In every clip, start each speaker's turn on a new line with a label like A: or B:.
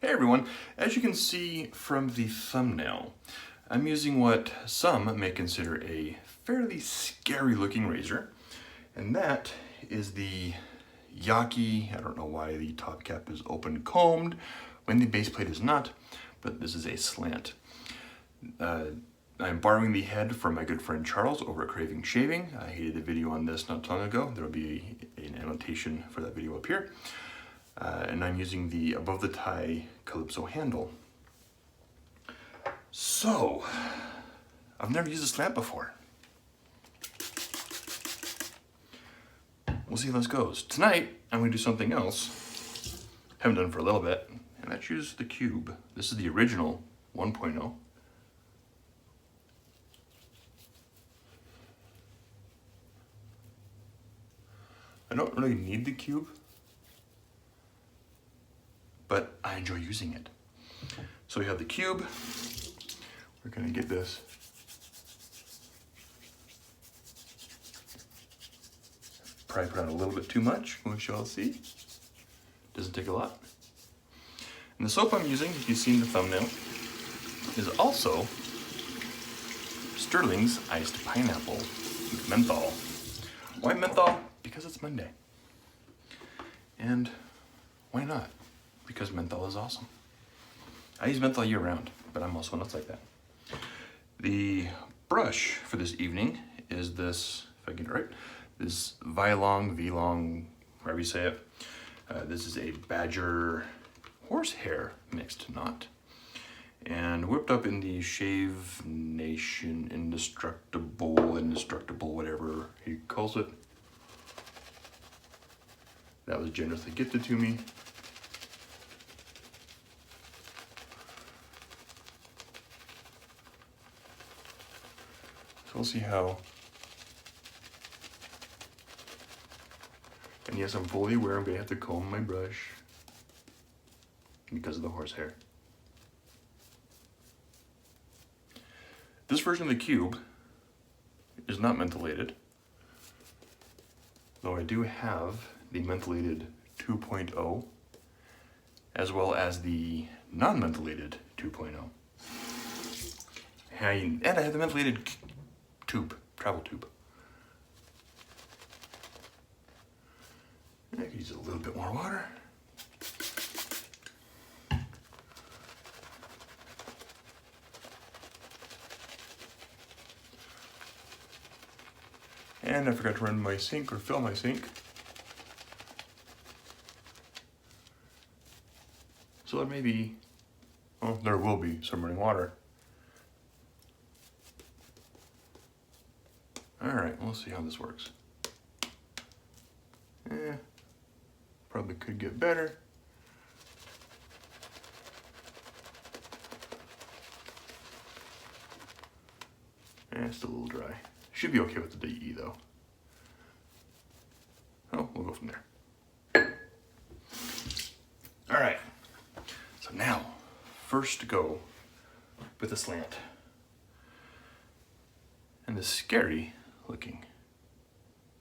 A: Hey everyone, as you can see from the thumbnail, I'm using what some may consider a fairly scary looking razor, and that is the Yaqi. I don't know why the top cap is open combed when the base plate is not, but this is a slant. I'm borrowing the head from my good friend Charles over at Craving Shaving. He did a video on this not too long ago. There will be an annotation for that video up here. And I'm using the above the tie Calypso handle. So, I've never used a slant before. We'll see how this goes. Tonight, I'm going to do something else. Haven't done for a little bit, and that's use the cube. This is the original 1.0. I don't really need the cube, but I enjoy using it. So we have the cube. We're gonna get this probably put on a little bit too much, which y'all see. Doesn't take a lot. And the soap I'm using, if you've seen the thumbnail, is also Sterling's Iced Pineapple with menthol. Why menthol? Because it's Monday. And why not? Because menthol is awesome. I use menthol year round, but I'm also nuts like that. The brush for this evening is this, if I get it right, this V-long, however you say it. This is a badger horsehair mixed knot. And whipped up in the Shave Nation Indestructible, whatever he calls it. That was generously gifted to me. So we'll see how. And yes, I'm fully aware I'm gonna have to comb my brush because of the horsehair. This version of the cube is not mentholated, though I do have the mentholated 2.0 as well as the non-mentholated 2.0. And I have the mentholated tube, travel tube. I could use a little bit more water. And I forgot to run my sink or fill my sink. So there may be, well, there will be some running water. All right, we'll see how this works. Probably could get better. It's still a little dry. Should be okay with the DE though. Oh, we'll go from there. All right, so now, first to go with the slant. And the scary looking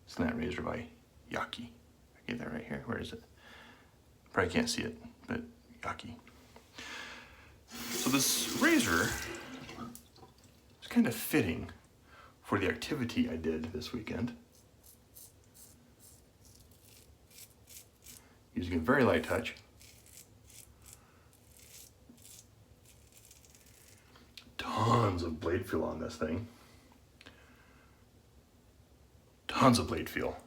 A: slant razor by Yaqi. I get that right here, where is it? Probably can't see it, but Yaqi. So this razor is kind of fitting for the activity I did this weekend. Using a very light touch. Tons of blade feel on this thing. Tons of blade feel.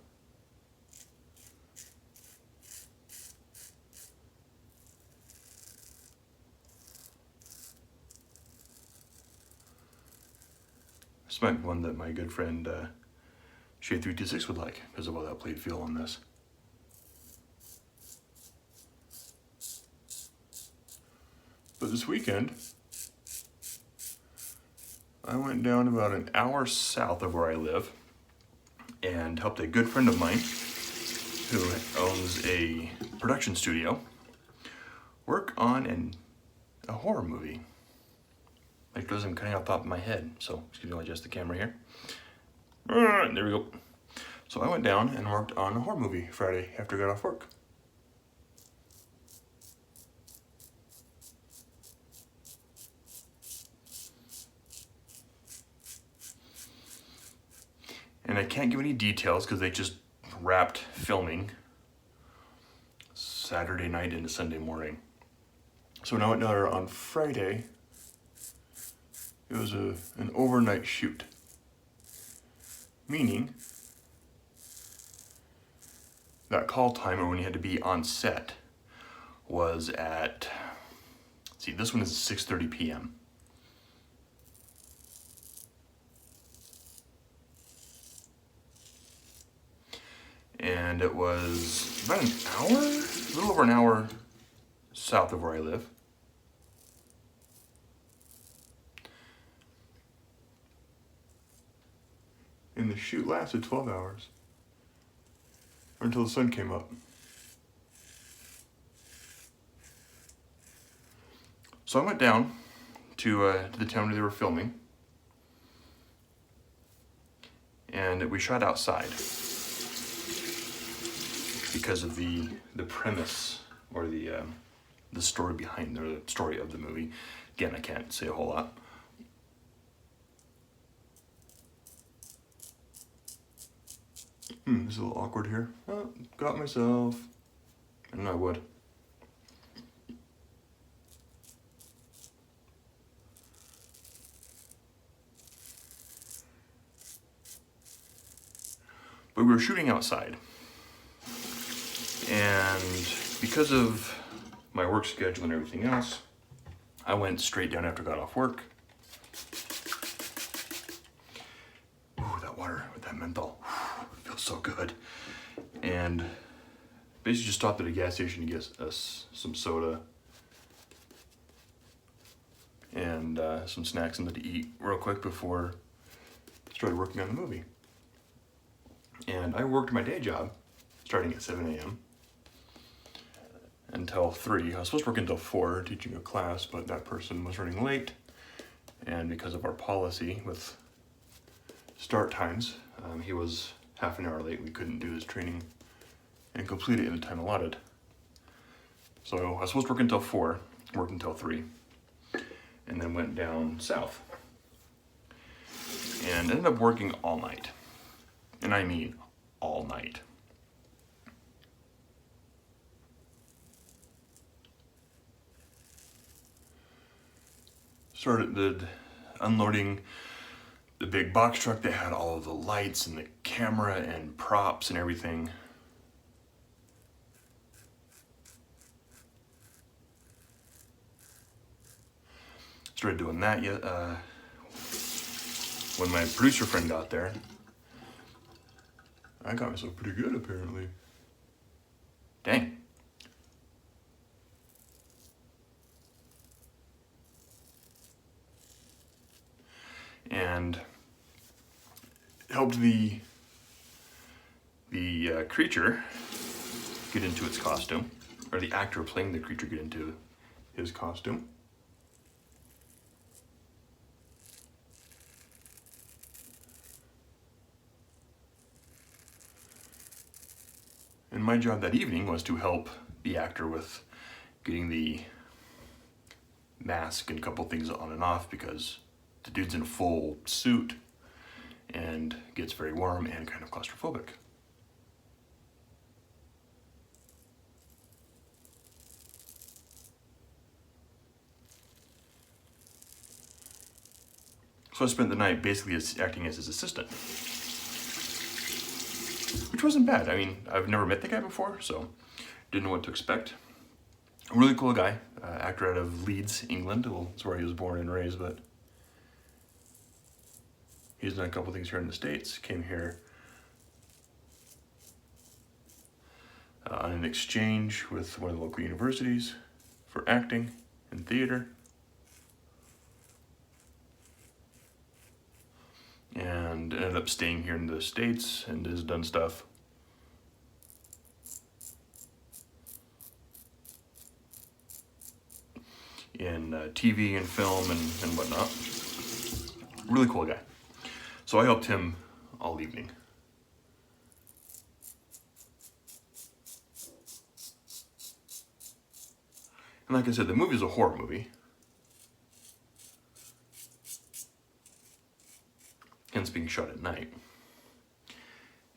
A: This might be one that my good friend Shade 326 would like because of all that blade feel on this. But this weekend, I went down about an hour south of where I live and helped a good friend of mine who owns a production studio work on a horror movie. Like because I'm cutting out the top of my head, so excuse me while I adjust the camera here. There we go. So I went down and worked on a horror movie Friday after I got off work. And I can't give any details because they just wrapped filming Saturday night into Sunday morning. So now on Friday, it was an overnight shoot. Meaning that call time, or when you had to be on set, was at, see, this one is 6:30 p.m. And it was about an hour, a little over an hour south of where I live. And the shoot lasted 12 hours. Or until the sun came up. So I went down to the town where they were filming. And we shot outside. Because of the premise, or the story behind, or the story of the movie. Again, I can't say a whole lot. This is a little awkward here. Oh, got myself. I don't know I would. But we were shooting outside. And because of my work schedule and everything else, I went straight down after I got off work. Ooh, that water with that menthol. Feels so good. And basically just stopped at a gas station to get us some soda and some snacks and to eat real quick before I started working on the movie. And I worked my day job starting at 7 a.m. until 3. I was supposed to work until 4 teaching a class, but that person was running late. And because of our policy with start times, he was half an hour late. We couldn't do his training and complete it in the time allotted. So I was supposed to work until 4, worked until 3, and then went down south. And ended up working all night. And I mean all night. Started unloading the big box truck that had all of the lights and the camera and props and everything. Started doing that when my producer friend got there. I got myself pretty good, apparently. Dang. And helped the creature get into its costume, or the actor playing the creature get into his costume. And my job that evening was to help the actor with getting the mask and a couple things on and off, because the dude's in a full suit and gets very warm and kind of claustrophobic. So I spent the night basically acting as his assistant, which wasn't bad. I mean, I've never met the guy before, so didn't know what to expect. A really cool guy, actor out of Leeds, England. Well, that's where he was born and raised, but he's done a couple things here in the States. Came here on an exchange with one of the local universities for acting and theater. And ended up staying here in the States and has done stuff in TV and film and whatnot. Really cool guy. So I helped him all evening. And like I said, the movie is a horror movie. Hence being shot at night.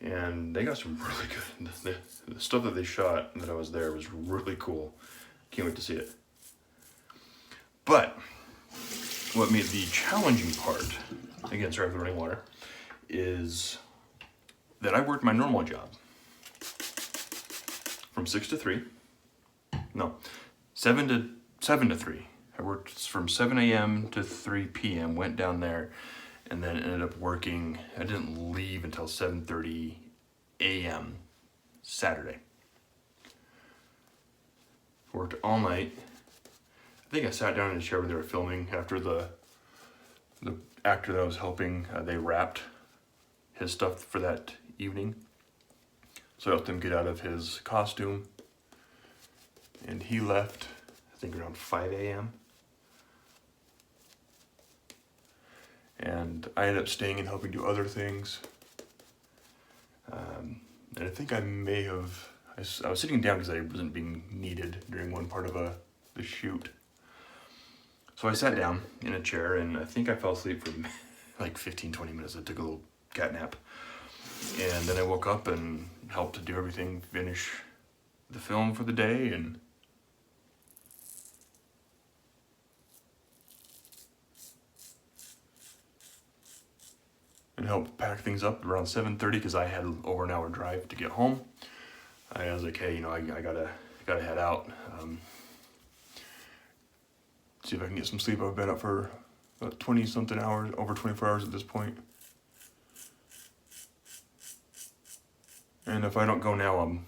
A: And they got some really good, the stuff that they shot that I was there was really cool. Can't wait to see it. But what made the challenging part, again, sorry for the running water, is that I worked my normal job from 6 to 3. No, 7 to 3. I worked from 7 a.m. to 3 p.m., went down there, and then ended up working. I didn't leave until 7:30 a.m. Saturday. Worked all night. I think I sat down in a chair when they were filming after the actor that I was helping, they wrapped his stuff for that evening. So I helped him get out of his costume. And he left, I think around 5 a.m. And I ended up staying and helping do other things. And I think I may have, I was sitting down because I wasn't being needed during one part of the shoot. So I sat down in a chair and I think I fell asleep for like 15-20 minutes. I took a little cat nap. And then I woke up and helped to do everything, finish the film for the day, and helped pack things up around 7:30 because I had over an hour drive to get home. I was like, hey, you know, I gotta head out. See if I can get some sleep. I've been up for about 20-something hours, over 24 hours at this point. And if I don't go now, I'm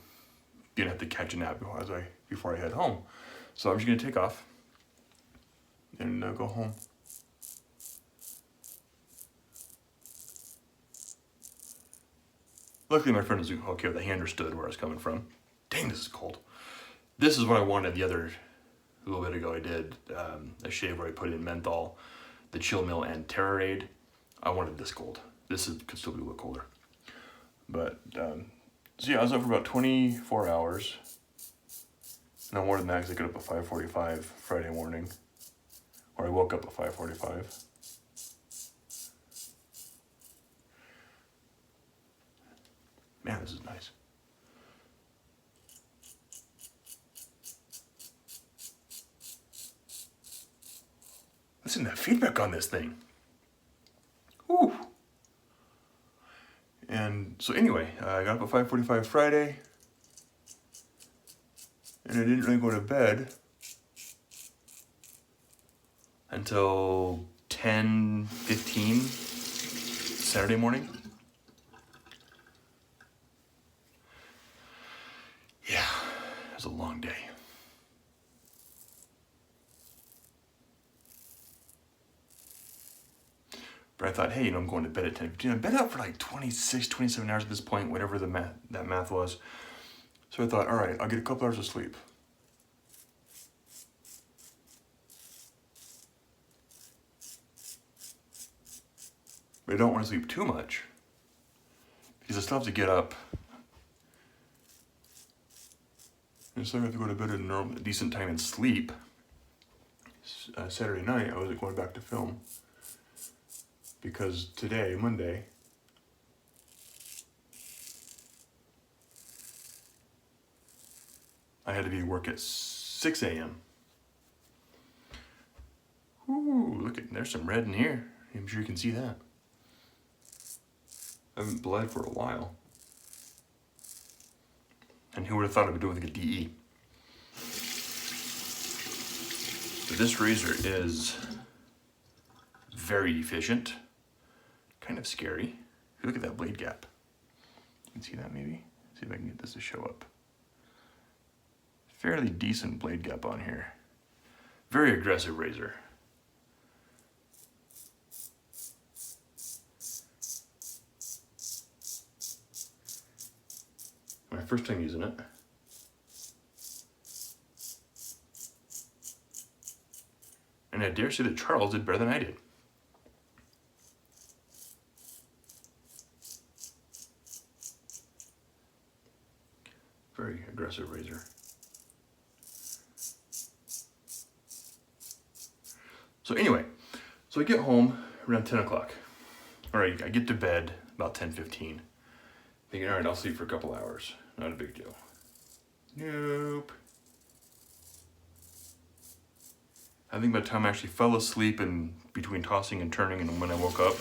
A: gonna have to catch a nap before I head home. So I'm just gonna take off and go home. Luckily, my friend was okay with it. He understood where I was coming from. Dang, this is cold. This is what I wanted a little bit ago. I did a shave where I put in menthol, the Chill Mill, and Terrorade. I wanted this cold. This could still be a little colder. But, so yeah, I was up for about 24 hours. No more than that because I got up at 5:45 Friday morning. Or I woke up at 5:45. Man, this is nice. Listen to the feedback on this thing. Whew. And so anyway, I got up at 5:45 Friday. And I didn't really go to bed until 10:15 Saturday morning. Yeah, it was a long day. But I thought, hey, you know, I'm going to bed at 10:15. I've been up for like 26, 27 hours at this point, whatever that math was. So I thought, all right, I'll get a couple hours of sleep. But I don't want to sleep too much because I still have to get up. And so I have to go to bed at a decent time and sleep. Saturday night, I wasn't going back to film because today, Monday, I had to be at work at 6 a.m. Ooh, look at, there's some red in here. I'm sure you can see that. I haven't bled for a while. And who would have thought I would do it with a DE? But this razor is very efficient. Kind of scary. If you look at that blade gap. You can see that maybe? See if I can get this to show up. Fairly decent blade gap on here. Very aggressive razor. My first time using it. And I dare say that Charles did better than I did. Very aggressive razor. So anyway, so I get home around 10 o'clock. All right, I get to bed about 10:15. Thinking, all right, I'll sleep for a couple hours. Not a big deal. Nope. I think by the time I actually fell asleep and between tossing and turning and when I woke up,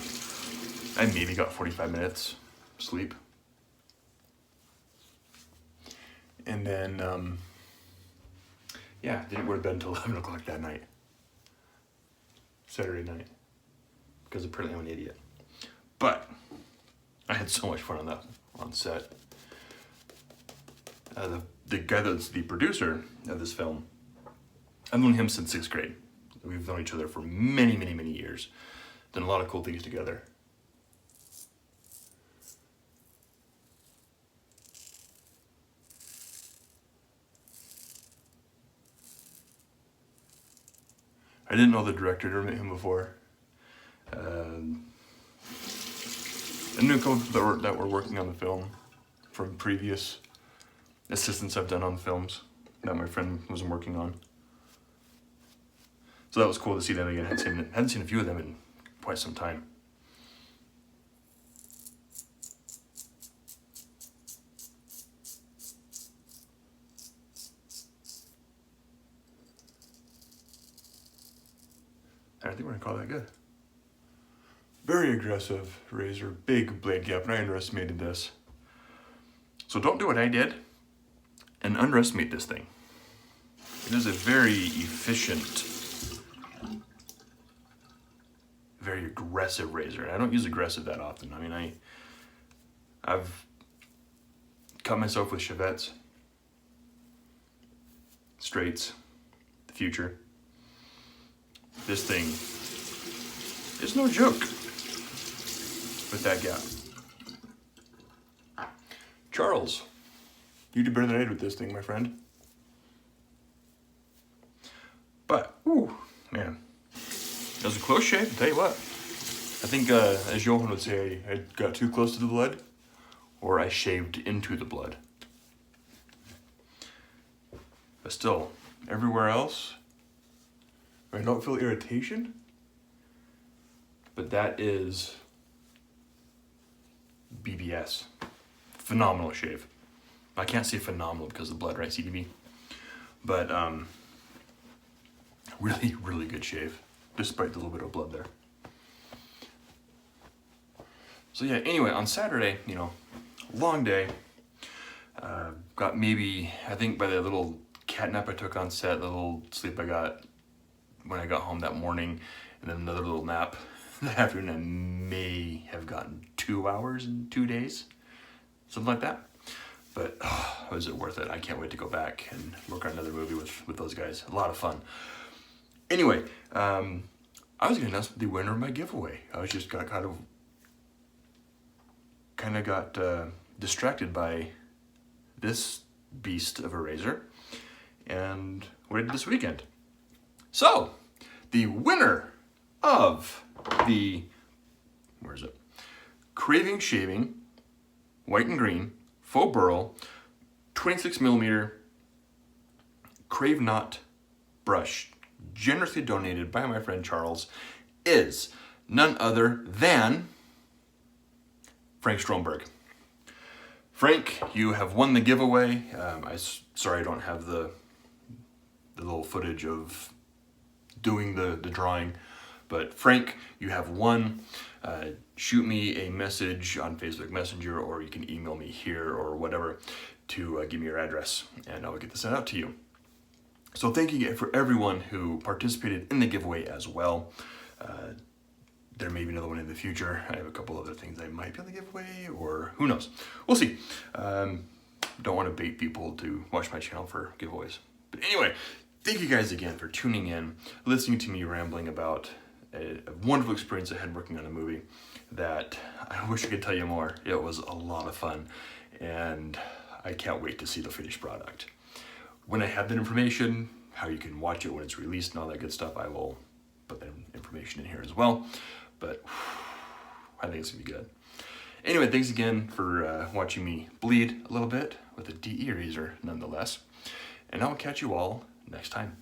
A: I maybe got 45 minutes sleep. And then, yeah, didn't go to bed until 11 o'clock that night. Saturday night. Because apparently I'm an idiot. But I had so much fun on set. The guy that's the producer of this film, I've known him since 6th grade. We've known each other for many, many, many years. Done a lot of cool things together. I didn't know the director, never met him before. I knew a couple people that were working on the film from previous assistants I've done on films that my friend was working on. So that was cool to see them again. I hadn't seen a few of them in quite some time. I think we're gonna call that good. Very aggressive razor, big blade gap, and I underestimated this. So don't do what I did and underestimate this thing. It is a very efficient, very aggressive razor. I don't use aggressive that often. I mean, I've cut myself with chevettes, straights, the future. This thing is no joke with that gap. Charles, you did better than I did with this thing, my friend. But, ooh, man, it was a close shave, I'll tell you what. I think, as Johan would say, I got too close to the blood, or I shaved into the blood. But still, everywhere else, I don't feel irritation, but that is BBS. Phenomenal shave. I can't say phenomenal because of the blood, right, CDB? But really, really good shave, despite the little bit of blood there. So yeah, anyway, on Saturday, you know, long day. Got maybe, I think by the little cat nap I took on set, the little sleep I got when I got home that morning, and then another little nap that afternoon, I may have gotten 2 hours in 2 days, something like that. But was it worth it? I can't wait to go back and work on another movie with those guys. A lot of fun. Anyway, I was gonna announce the winner of my giveaway. I was just got kind of got distracted by this beast of a razor and what I did this weekend. So, the winner of the, where is it? Craving Shaving, white and green, faux burl, 26mm Crave Knot brush, generously donated by my friend Charles, is none other than Frank Stromberg. Frank, you have won the giveaway. Sorry I don't have the little footage of doing the drawing, but Frank, you have won. Shoot me a message on Facebook Messenger, or you can email me here or whatever to give me your address, and I will get this sent out to you. So thank you for everyone who participated in the giveaway as well. There may be another one in the future. I have a couple other things I might be able to give away, or who knows. We'll see. Don't want to bait people to watch my channel for giveaways. But anyway, thank you guys again for tuning in, listening to me rambling about a wonderful experience I had working on a movie that I wish I could tell you more. It was a lot of fun, and I can't wait to see the finished product. When I have that information, how you can watch it when it's released and all that good stuff, I will put that information in here as well. But I think it's gonna be good. Anyway, thanks again for watching me bleed a little bit with a DE razor nonetheless. And I'll catch you all next time.